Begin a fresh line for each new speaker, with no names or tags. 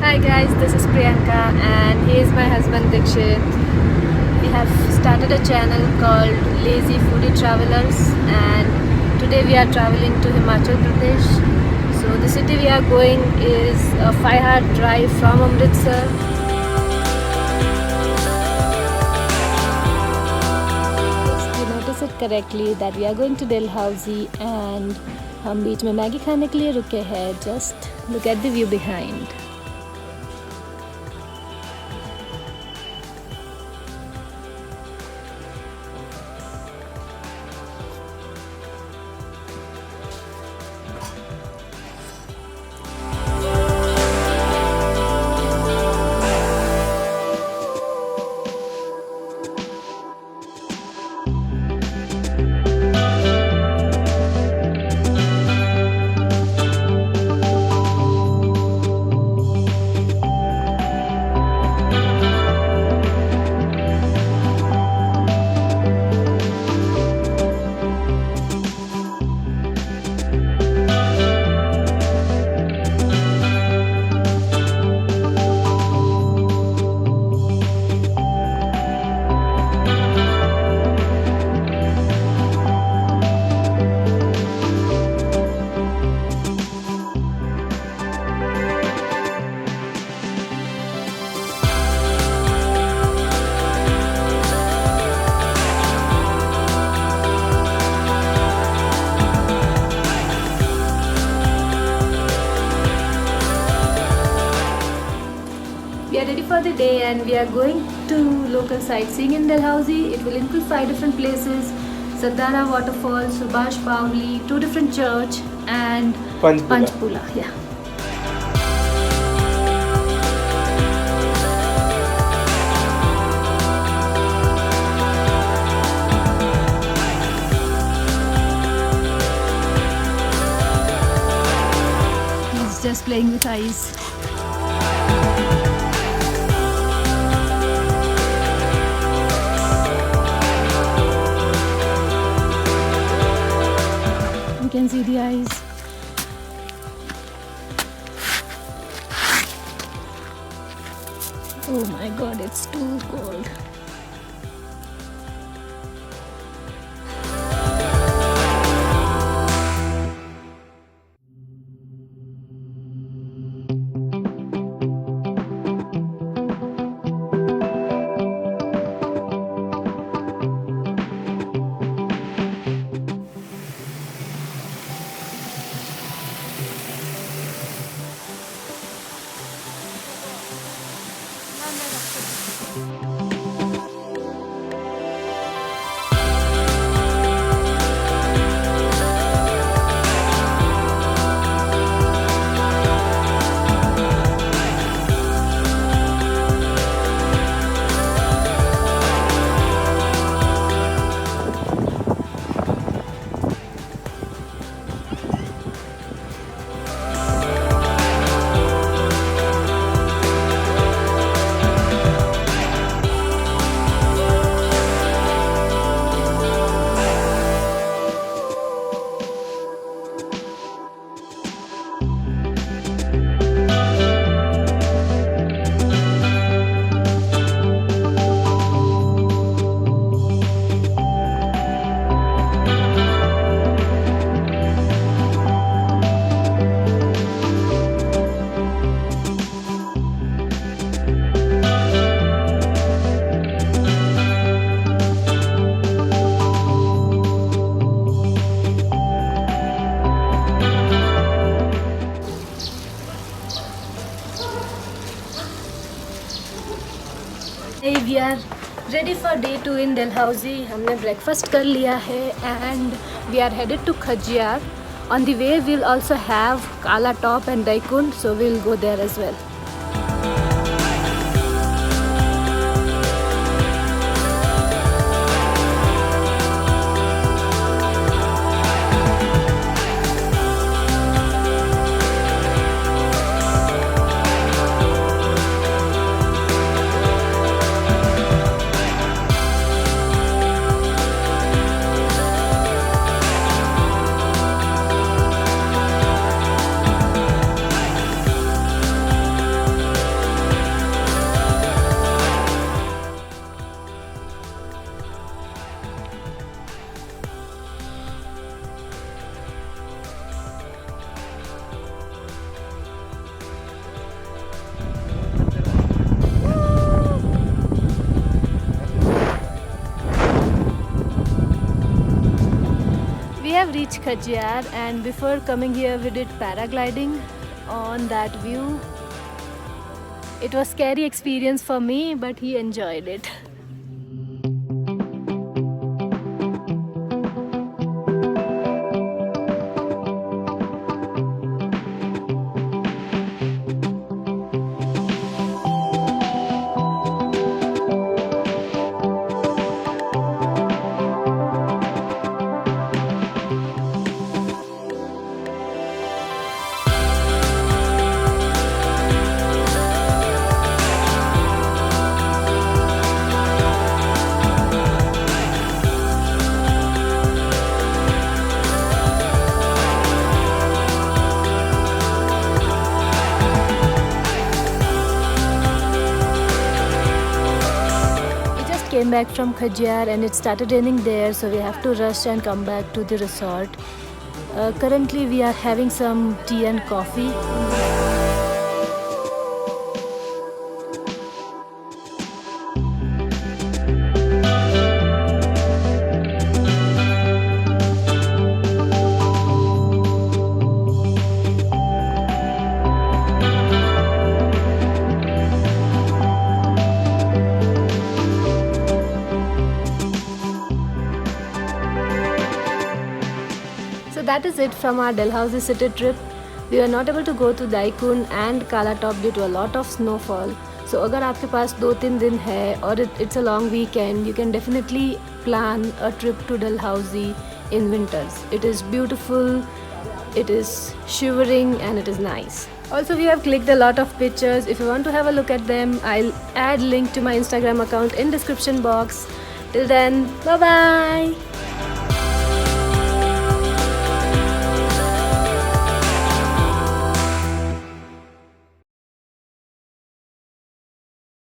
Hi guys, this is Priyanka and he is my husband Dikshit. We have started a channel called Lazy Foodie Travelers and today we are traveling to Himachal Pradesh. So the city we are going is a 5-hour drive from Amritsar. Yes, you notice it correctly that we are going to Dalhousie and हम बीच में Maggi खाने के लिए रुके हैं. Just look at the view behind. We are ready for the day and we are going to local sightseeing in Dalhousie. It will include 5 different places: Sardara Waterfall, Subhash Pavli, 2 different church and Panchpula. Yeah. He's just playing with ice. You can see the eyes. Oh my god, it's too cold. Hey, we are ready for day 2 in Dalhousie. हमने breakfast कर लिया है and we are headed to Khajjar. On the way we'll also have Kala Top and Daikund, so we'll go there as well. have reached Khajjar, and before coming here we did paragliding on that view. It was scary experience for me, but he enjoyed it. Came back from Khajjar and it started raining there, so we have to rush and come back to the resort. Currently we are having some tea and coffee. So that is it from our Dalhousie city trip. We were not able to go to Daikun and Kala Top due to a lot of snowfall. So अगर आपके पास 2-3 दिन है और it's a long weekend, you can definitely plan a trip to Dalhousie in winters. It is beautiful, it is shivering and it is nice. Also, we have clicked a lot of pictures. If you want to have a look at them, I'll add link to my Instagram account in description box. Till then, bye bye.